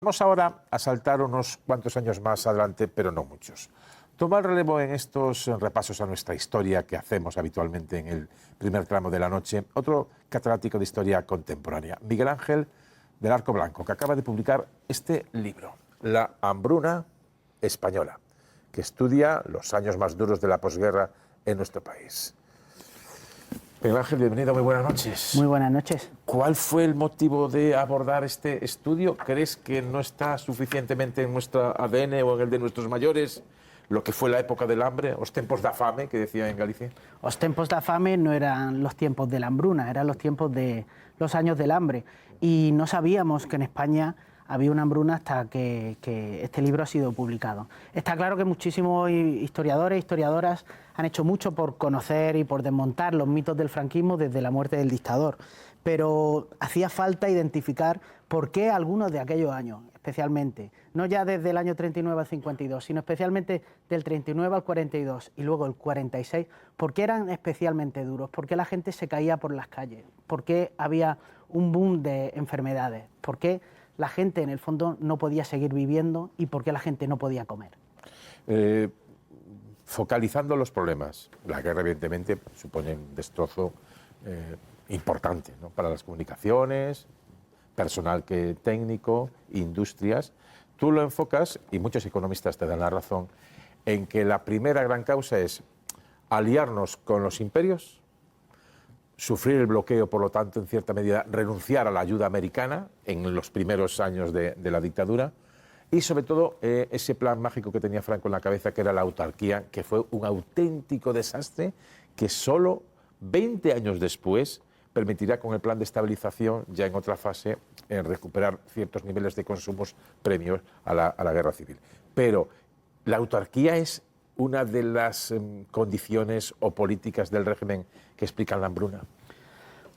Vamos ahora a saltar unos cuantos años más adelante, pero no muchos. Toma el relevo en estos repasos a nuestra historia que hacemos habitualmente en el primer tramo de la noche otro catedrático de historia contemporánea, Miguel Ángel del Arco Blanco, que acaba de publicar este libro, La hambruna española, que estudia los años más duros de la posguerra en nuestro país. Miguel Ángel, bienvenido, muy buenas noches. Muy buenas noches. ¿Cuál fue el motivo de abordar este estudio? ¿Crees que no está suficientemente en nuestro ADN o en el de nuestros mayores lo que fue la época del hambre, os tempos da fame, que decía en Galicia? Os tempos da fame no eran los tiempos de la hambruna, eran los tiempos de los años del hambre. Y no sabíamos que en España había una hambruna hasta que este libro ha sido publicado. Está claro que muchísimos historiadores e historiadoras han hecho mucho por conocer y por desmontar los mitos del franquismo desde la muerte del dictador, pero hacía falta identificar por qué algunos de aquellos años, especialmente, no ya desde el año 39 al 52, sino especialmente del 39 al 42 y luego el 46, por qué eran especialmente duros, por qué la gente se caía por las calles, por qué había un boom de enfermedades, por qué la gente en el fondo no podía seguir viviendo y por qué la gente no podía comer. Focalizando los problemas, la guerra evidentemente supone un destrozo importante, ¿no?, para las comunicaciones, personal técnico, industrias. Tú lo enfocas, y muchos economistas te dan la razón, en que la primera gran causa es aliarnos con los imperios, sufrir el bloqueo, por lo tanto, en cierta medida, renunciar a la ayuda americana en los primeros años de la dictadura, y sobre todo ese plan mágico que tenía Franco en la cabeza, que era la autarquía, que fue un auténtico desastre que solo 20 años después permitirá, con el plan de estabilización, ya en otra fase, recuperar ciertos niveles de consumos previos a la guerra civil. Pero la autarquía es una de las condiciones o políticas del régimen que explican la hambruna.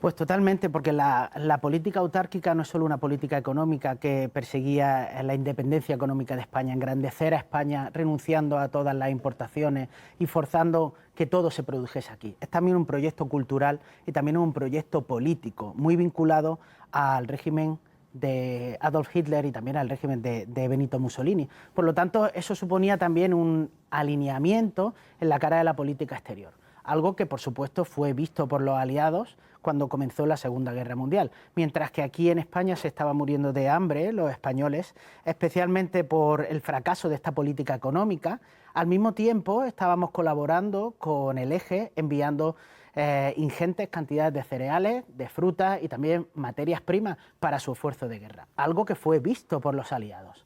Pues totalmente, porque la política autárquica no es solo una política económica que perseguía la independencia económica de España, engrandecer a España renunciando a todas las importaciones y forzando que todo se produjese aquí. Es también un proyecto cultural y también un proyecto político muy vinculado al régimen de Adolf Hitler y también al régimen de Benito Mussolini. Por lo tanto, eso suponía también un alineamiento en la cara de la política exterior. Algo que, por supuesto, fue visto por los aliados cuando comenzó la Segunda Guerra Mundial. Mientras que aquí en España se estaba muriendo de hambre, los españoles, especialmente por el fracaso de esta política económica, al mismo tiempo estábamos colaborando con el Eje, enviando ingentes cantidades de cereales, de frutas y también materias primas para su esfuerzo de guerra. Algo que fue visto por los aliados.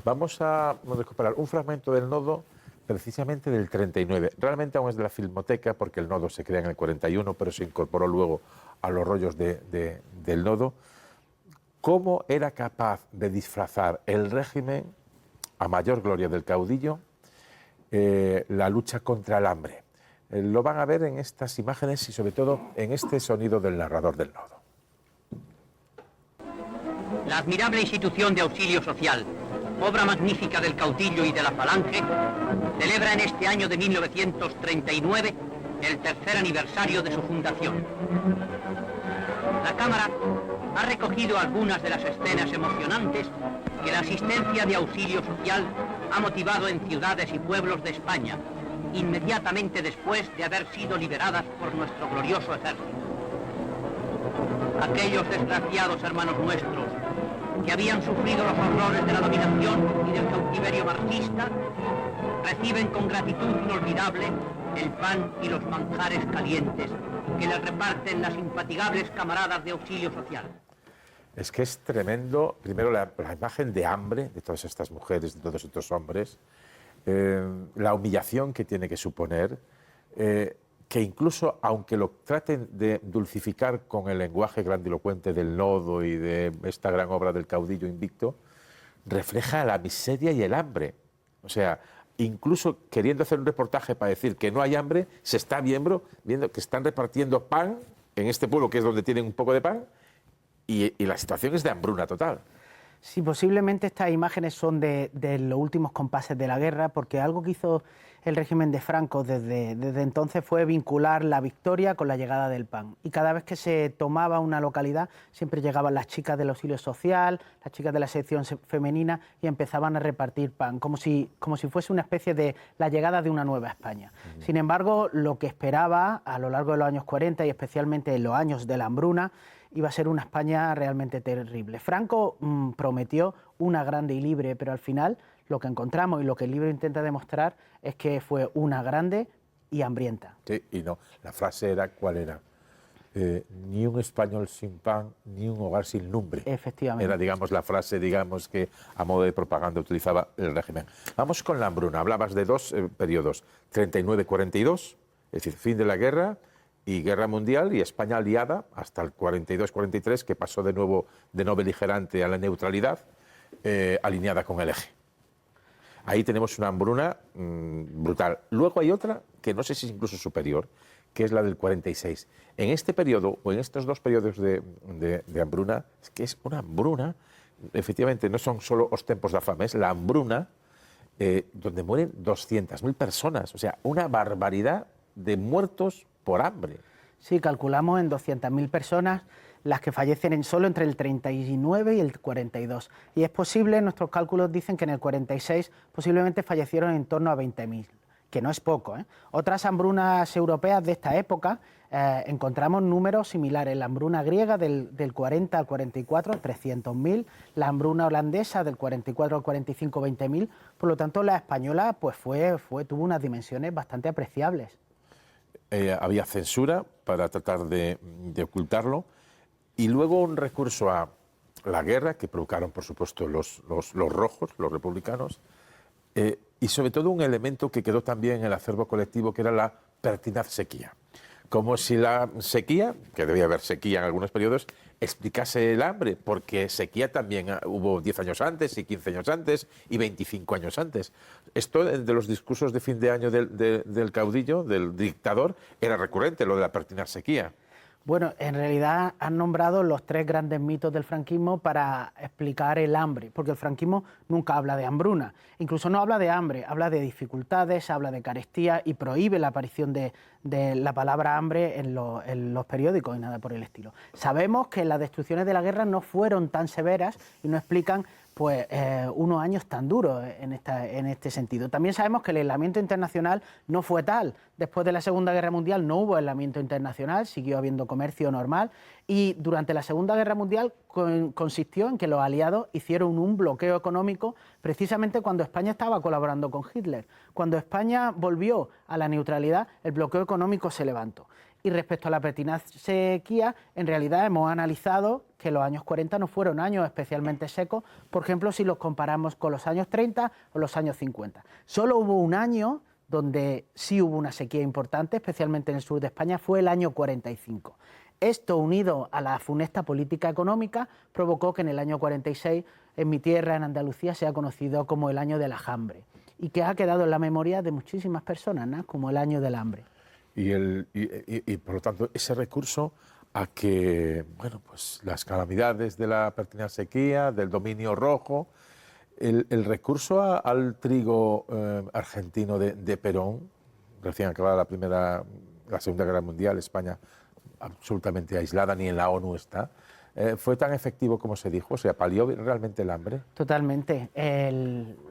Vamos a recuperar un fragmento del nodo precisamente del 39. Realmente aún es de la Filmoteca, porque el nodo se crea en el 41, pero se incorporó luego a los rollos del nodo. ¿Cómo era capaz de disfrazar el régimen, a mayor gloria del caudillo, la lucha contra el hambre? Lo van a ver en estas imágenes y sobre todo en este sonido del narrador del nodo. La admirable institución de auxilio social, obra magnífica del caudillo y de la falange, celebra en este año de 1939 el tercer aniversario de su fundación. La Cámara ha recogido algunas de las escenas emocionantes que la asistencia de auxilio social ha motivado en ciudades y pueblos de España, inmediatamente después de haber sido liberadas por nuestro glorioso ejército. Aquellos desgraciados hermanos nuestros que habían sufrido los horrores de la dominación y del cautiverio marxista, reciben con gratitud inolvidable el pan y los manjares calientes que les reparten las infatigables camaradas de auxilio social. Es que es tremendo, primero la imagen de hambre de todas estas mujeres, de todos estos hombres, la humillación que tiene que suponer, que incluso, aunque lo traten de dulcificar con el lenguaje grandilocuente del nodo y de esta gran obra del caudillo invicto, refleja la miseria y el hambre. O sea, incluso queriendo hacer un reportaje para decir que no hay hambre, se está viendo que están repartiendo pan en este pueblo, que es donde tienen un poco de pan, y la situación es de hambruna total. Sí, posiblemente estas imágenes son de los últimos compases de la guerra, porque algo que hizo el régimen de Franco desde entonces fue vincular la victoria con la llegada del pan. Y cada vez que se tomaba una localidad, siempre llegaban las chicas del auxilio social, las chicas de la sección femenina y empezaban a repartir pan, como si fuese una especie de la llegada de una nueva España. Sin embargo, lo que esperaba a lo largo de los años 40 y especialmente en los años de la hambruna, iba a ser una España realmente terrible. Franco prometió una grande y libre, pero al final lo que encontramos y lo que el libro intenta demostrar es que fue una grande y hambrienta. Sí, y no. La frase era, ¿cuál era? Ni un español sin pan, ni un hogar sin lumbre. Efectivamente. Era, digamos, la frase, digamos, que a modo de propaganda utilizaba el régimen. Vamos con la hambruna. Hablabas de dos periodos, 39-42, es decir, fin de la guerra y guerra mundial, y España aliada hasta el 42-43, que pasó de nuevo de no beligerante a la neutralidad, alineada con el eje. Ahí tenemos una hambruna brutal. Luego hay otra que no sé si es incluso superior, que es la del 46. En este periodo, o en estos dos periodos de hambruna, es que es una hambruna, efectivamente, no son solo los tiempos de fame, es la hambruna donde mueren 200.000 personas. O sea, una barbaridad de muertos por hambre. Sí, calculamos en 200.000 personas las que fallecen solo entre el 39 y el 42. Y es posible, nuestros cálculos dicen que en el 46 posiblemente fallecieron en torno a 20.000, que no es poco, ¿eh? Otras hambrunas europeas de esta época encontramos números similares. La hambruna griega del 40 al 44, 300.000. La hambruna holandesa del 44 al 45, 20.000. Por lo tanto, la española pues tuvo unas dimensiones bastante apreciables. Había censura para tratar de ocultarlo, y luego un recurso a la guerra que provocaron, por supuesto, los rojos, los republicanos, y sobre todo un elemento que quedó también en el acervo colectivo, que era la pertinaz sequía. Como si la sequía, que debía haber sequía en algunos periodos, explicase el hambre, porque sequía también hubo 10 años antes, y 15 años antes, y 25 años antes. Esto de los discursos de fin de año del caudillo, del dictador, era recurrente, lo de la pertinaz sequía. Bueno, en realidad han nombrado los tres grandes mitos del franquismo para explicar el hambre, porque el franquismo nunca habla de hambruna, incluso no habla de hambre, habla de dificultades, habla de carestía y prohíbe la aparición de la palabra hambre en los periódicos y nada por el estilo. Sabemos que las destrucciones de la guerra no fueron tan severas y no explican unos años tan duros en este sentido. También sabemos que el aislamiento internacional no fue tal. Después de la Segunda Guerra Mundial no hubo aislamiento internacional, siguió habiendo comercio normal, y durante la Segunda Guerra Mundial consistió en que los aliados hicieron un bloqueo económico precisamente cuando España estaba colaborando con Hitler. Cuando España volvió a la neutralidad, el bloqueo económico se levantó. Y respecto a la pertinaz sequía, en realidad hemos analizado que los años 40 no fueron años especialmente secos, por ejemplo, si los comparamos con los años 30 o los años 50. Solo hubo un año donde sí hubo una sequía importante, especialmente en el sur de España, fue el año 45. Esto, unido a la funesta política económica, provocó que en el año 46, en mi tierra, en Andalucía, sea conocido como el año del hambre, y que ha quedado en la memoria de muchísimas personas, ¿no?, como el año del hambre. Y por lo tanto, ese recurso a que, bueno, pues las calamidades de la pertinaz sequía, del dominio rojo, el recurso al trigo argentino de Perón, recién acabada la Segunda Guerra Mundial, España absolutamente aislada, ni en la ONU está, ¿fue tan efectivo como se dijo? O sea, ¿palió realmente el hambre? Totalmente.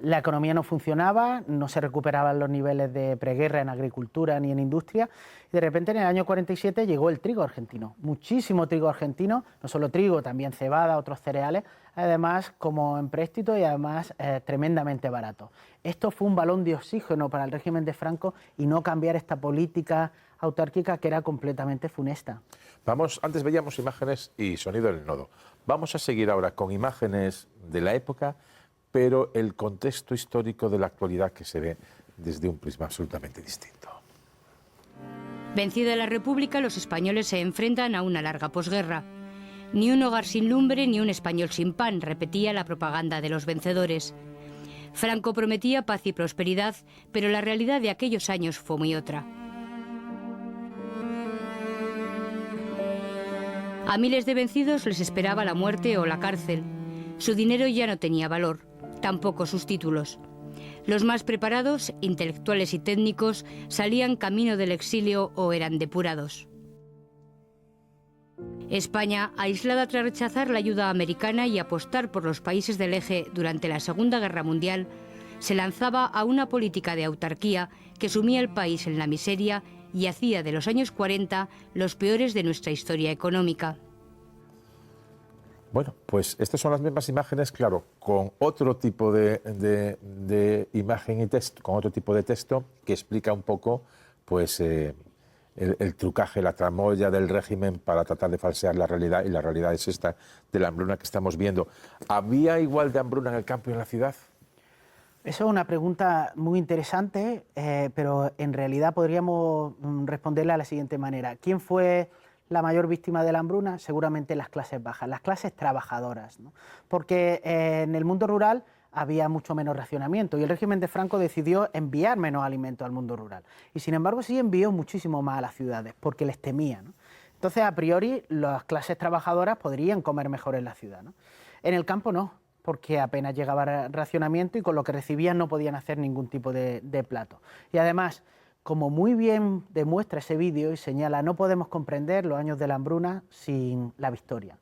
La economía no funcionaba, no se recuperaban los niveles de preguerra en agricultura ni en industria, y de repente en el año 47 llegó el trigo argentino. Muchísimo trigo argentino, no solo trigo, también cebada, otros cereales, además como empréstito y además tremendamente barato. Esto fue un balón de oxígeno para el régimen de Franco y no cambiar esta política autárquica que era completamente funesta. Antes veíamos imágenes y sonido del nodo. Vamos a seguir ahora con imágenes de la época, pero el contexto histórico de la actualidad que se ve desde un prisma absolutamente distinto. Vencida la República, los españoles se enfrentan a una larga posguerra. Ni un hogar sin lumbre, ni un español sin pan, repetía la propaganda de los vencedores. Franco prometía paz y prosperidad, pero la realidad de aquellos años fue muy otra. A miles de vencidos les esperaba la muerte o la cárcel. Su dinero ya no tenía valor, tampoco sus títulos. Los más preparados, intelectuales y técnicos, salían camino del exilio o eran depurados. España, aislada tras rechazar la ayuda americana y apostar por los países del eje durante la Segunda Guerra Mundial, se lanzaba a una política de autarquía que sumía al país en la miseria y hacía de los años 40 los peores de nuestra historia económica. Bueno, pues estas son las mismas imágenes, claro, con otro tipo de imagen y texto, con otro tipo de texto que explica un poco, pues, el trucaje, la tramoya del régimen para tratar de falsear la realidad, y la realidad es esta de la hambruna que estamos viendo. ¿Había igual de hambruna en el campo y en la ciudad? Eso es una pregunta muy interesante, pero en realidad podríamos responderla de la siguiente manera. ¿Quién fue la mayor víctima de la hambruna? Seguramente las clases bajas, las clases trabajadoras, ¿no? Porque en el mundo rural había mucho menos racionamiento y el régimen de Franco decidió enviar menos alimentos al mundo rural. Y sin embargo sí envió muchísimo más a las ciudades porque les temía, ¿no? Entonces, a priori, las clases trabajadoras podrían comer mejor en la ciudad, ¿no? En el campo no, porque apenas llegaba racionamiento y con lo que recibían no podían hacer ningún tipo de plato. Y además, como muy bien demuestra ese vídeo y señala, no podemos comprender los años de la hambruna sin la victoria.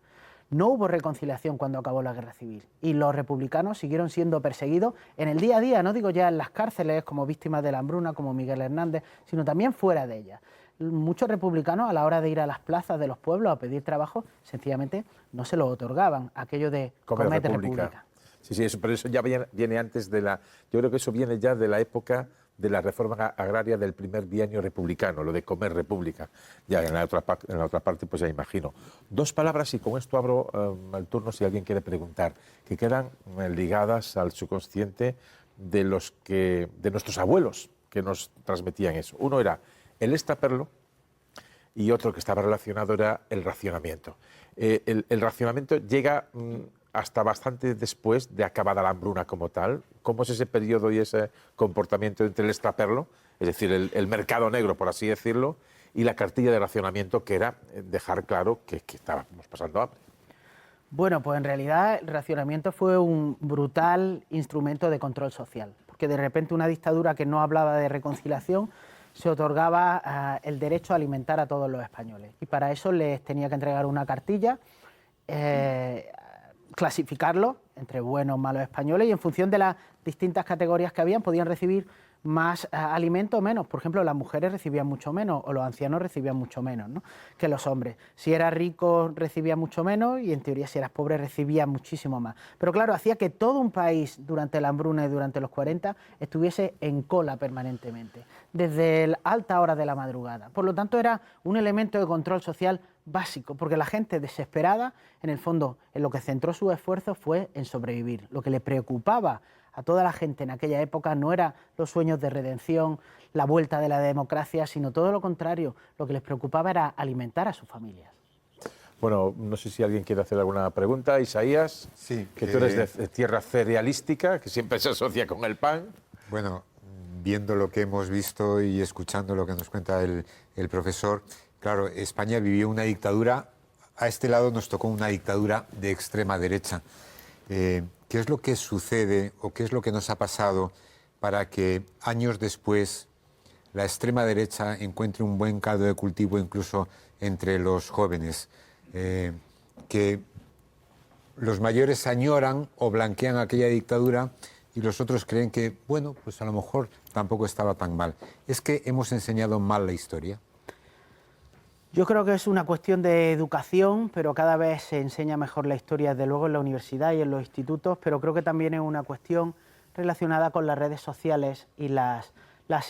No hubo reconciliación cuando acabó la guerra civil y los republicanos siguieron siendo perseguidos en el día a día, no digo ya en las cárceles como víctimas de la hambruna como Miguel Hernández, sino también fuera de ellas. Muchos republicanos a la hora de ir a las plazas de los pueblos a pedir trabajo sencillamente no se lo otorgaban, aquello de comer república. Sí, eso, pero eso ya viene antes de la... Yo creo que eso viene ya de la época de la reforma agraria del primer bienio republicano, lo de comer república. Ya en la otra parte, pues ya imagino. Dos palabras, y con esto abro el turno si alguien quiere preguntar, que quedan ligadas al subconsciente de nuestros abuelos que nos transmitían eso. Uno era el extraperlo y otro que estaba relacionado era el racionamiento. El racionamiento llega hasta bastante después de acabada la hambruna como tal. ¿Cómo es ese periodo y ese comportamiento entre el extraperlo, es decir, el mercado negro, por así decirlo, y la cartilla de racionamiento, que era dejar claro que estábamos pasando hambre? Bueno, pues en realidad el racionamiento fue un brutal instrumento de control social, porque de repente una dictadura que no hablaba de reconciliación se otorgaba el derecho a alimentar a todos los españoles. Y para eso les tenía que entregar una cartilla, clasificarlo entre buenos o malos españoles, y en función de las distintas categorías que habían podían recibir más alimento o menos. Por ejemplo, las mujeres recibían mucho menos o los ancianos recibían mucho menos, ¿no?, que los hombres. Si eras rico recibías mucho menos y en teoría si eras pobre recibías muchísimo más. Pero claro, hacía que todo un país durante la hambruna y durante los 40 estuviese en cola permanentemente, desde la alta hora de la madrugada. Por lo tanto, era un elemento de control social básico, porque la gente desesperada, en el fondo, en lo que centró sus esfuerzos fue en sobrevivir. Lo que le preocupaba a toda la gente en aquella época no eran los sueños de redención, la vuelta de la democracia, sino todo lo contrario. Lo que les preocupaba era alimentar a sus familias. Bueno, no sé si alguien quiere hacer alguna pregunta. Isaías, sí, que tú eres de tierra cerealística, que siempre se asocia con el pan. Bueno, viendo lo que hemos visto y escuchando lo que nos cuenta el profesor, claro, España vivió una dictadura, a este lado nos tocó una dictadura de extrema derecha. ¿Qué es lo que sucede o qué es lo que nos ha pasado para que años después la extrema derecha encuentre un buen caldo de cultivo incluso entre los jóvenes? Que los mayores añoran o blanquean aquella dictadura y los otros creen que, bueno, pues a lo mejor tampoco estaba tan mal. ¿Es que hemos enseñado mal la historia? Yo creo que es una cuestión de educación, pero cada vez se enseña mejor la historia, desde luego en la universidad y en los institutos, pero creo que también es una cuestión relacionada con las redes sociales y las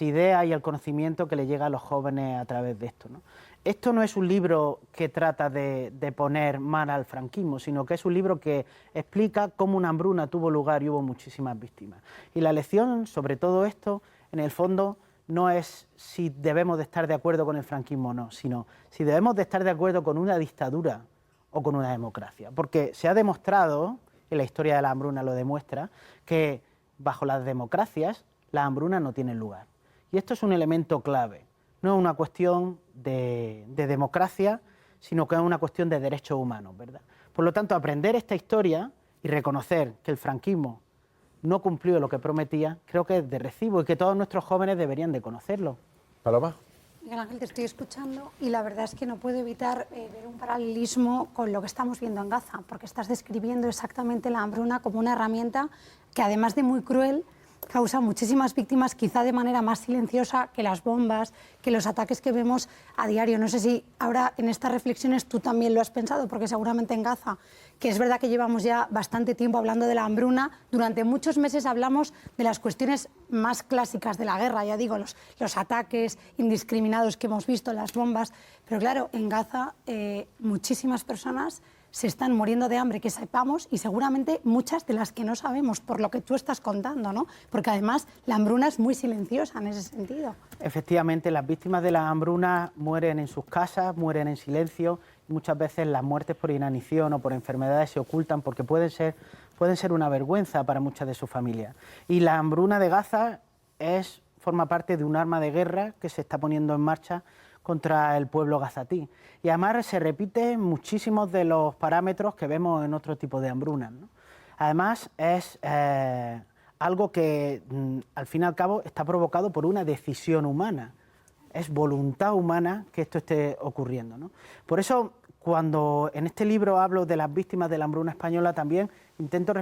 ideas y el conocimiento que le llega a los jóvenes a través de esto, ¿no? Esto no es un libro que trata de poner mal al franquismo, sino que es un libro que explica cómo una hambruna tuvo lugar y hubo muchísimas víctimas. Y la lección sobre todo esto, en el fondo, no es si debemos de estar de acuerdo con el franquismo o no, sino si debemos de estar de acuerdo con una dictadura o con una democracia. Porque se ha demostrado, y la historia de la hambruna lo demuestra, que bajo las democracias la hambruna no tiene lugar. Y esto es un elemento clave. No es una cuestión de democracia, sino que es una cuestión de derechos humanos, ¿verdad? Por lo tanto, aprender esta historia y reconocer que el franquismo no cumplió lo que prometía, creo que es de recibo y que todos nuestros jóvenes deberían de conocerlo. Paloma. Miguel Ángel, te estoy escuchando y la verdad es que no puedo evitar ver un paralelismo con lo que estamos viendo en Gaza, porque estás describiendo exactamente la hambruna como una herramienta que, además de muy cruel, causa muchísimas víctimas, quizá de manera más silenciosa que las bombas, que los ataques que vemos a diario. No sé si ahora en estas reflexiones tú también lo has pensado, porque seguramente en Gaza, que es verdad que llevamos ya bastante tiempo hablando de la hambruna, durante muchos meses hablamos de las cuestiones más clásicas de la guerra, ya digo, los ataques indiscriminados que hemos visto, las bombas, pero claro, en Gaza muchísimas personas se están muriendo de hambre, que sepamos, y seguramente muchas de las que no sabemos, por lo que tú estás contando, ¿no? Porque además la hambruna es muy silenciosa en ese sentido. Efectivamente, las víctimas de la hambruna mueren en sus casas, mueren en silencio, y muchas veces las muertes por inanición o por enfermedades se ocultan porque pueden ser una vergüenza para muchas de sus familias. Y la hambruna de Gaza forma parte de un arma de guerra que se está poniendo en marcha contra el pueblo gazatí. Y además se repiten muchísimos de los parámetros que vemos en otro tipo de hambrunas, ¿no? Además es algo que al fin y al cabo está provocado por una decisión humana. Es voluntad humana que esto esté ocurriendo, ¿no? Por eso, cuando en este libro hablo de las víctimas de la hambruna española, también intento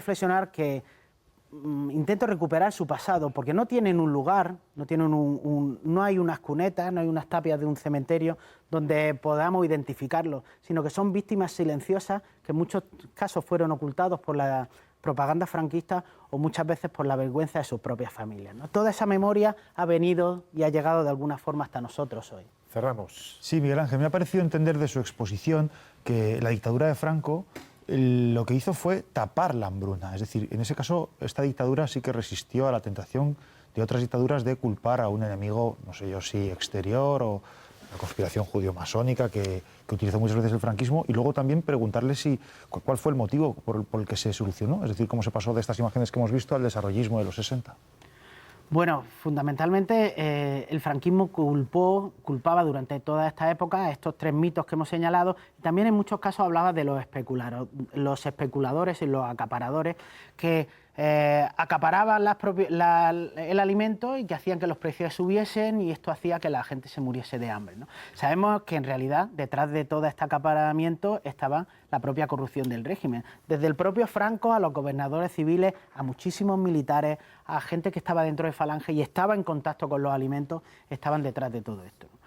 recuperar su pasado, porque no tienen un lugar, no hay unas cunetas, no hay unas tapias de un cementerio donde podamos identificarlos, sino que son víctimas silenciosas que en muchos casos fueron ocultados por la propaganda franquista o muchas veces por la vergüenza de sus propias familias, ¿no? Toda esa memoria ha venido y ha llegado de alguna forma hasta nosotros hoy. Cerramos. Sí, Miguel Ángel, me ha parecido entender de su exposición que la dictadura de Franco lo que hizo fue tapar la hambruna. Es decir, en ese caso, esta dictadura sí que resistió a la tentación de otras dictaduras de culpar a un enemigo, no sé yo si exterior o la conspiración judío-masónica que utilizó muchas veces el franquismo, y luego también preguntarle cuál fue el motivo por el que se solucionó, es decir, cómo se pasó de estas imágenes que hemos visto al desarrollismo de los 60. Bueno, fundamentalmente el franquismo culpaba durante toda esta época estos tres mitos que hemos señalado, y también en muchos casos hablaba de los especuladores y los acaparadores que acaparaban el alimento y que hacían que los precios subiesen, y esto hacía que la gente se muriese de hambre, ¿no? Sabemos que en realidad detrás de todo este acaparamiento estaba la propia corrupción del régimen, desde el propio Franco a los gobernadores civiles, a muchísimos militares, a gente que estaba dentro de Falange y estaba en contacto con los alimentos, estaban detrás de todo esto, ¿no?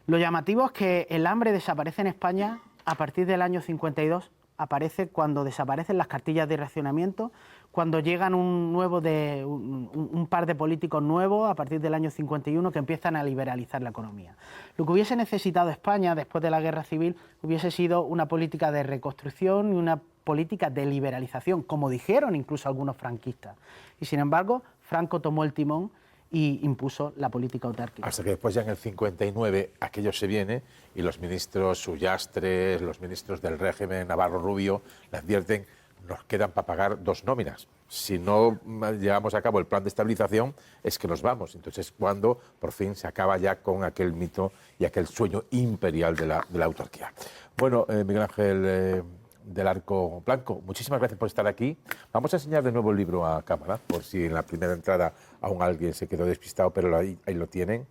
Lo llamativo es que el hambre desaparece en España a partir del año 52, aparece cuando desaparecen las cartillas de racionamiento, cuando llegan un par de políticos nuevos a partir del año 51 que empiezan a liberalizar la economía. Lo que hubiese necesitado España después de la guerra civil hubiese sido una política de reconstrucción y una política de liberalización, como dijeron incluso algunos franquistas. Y sin embargo, Franco tomó el timón y impuso la política autárquica. Hasta que después ya en el 59 aquello se viene y los ministros Ullastres, los ministros del régimen, Navarro Rubio, le advierten: nos quedan para pagar 2 nóminas. Si no llevamos a cabo el plan de estabilización, es que nos vamos. Entonces, cuando por fin se acaba ya con aquel mito y aquel sueño imperial de la autarquía. Bueno, Miguel Ángel del Arco Blanco, muchísimas gracias por estar aquí. Vamos a enseñar de nuevo el libro a cámara, por si en la primera entrada aún alguien se quedó despistado, pero ahí lo tienen.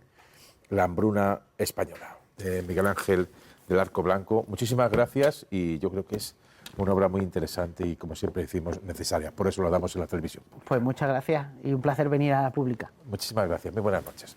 La hambruna española, de Miguel Ángel del Arco Blanco. Muchísimas gracias, y yo creo que es una obra muy interesante y, como siempre decimos, necesaria. Por eso lo damos en la televisión. Pues muchas gracias y un placer venir a la pública. Muchísimas gracias. Muy buenas noches.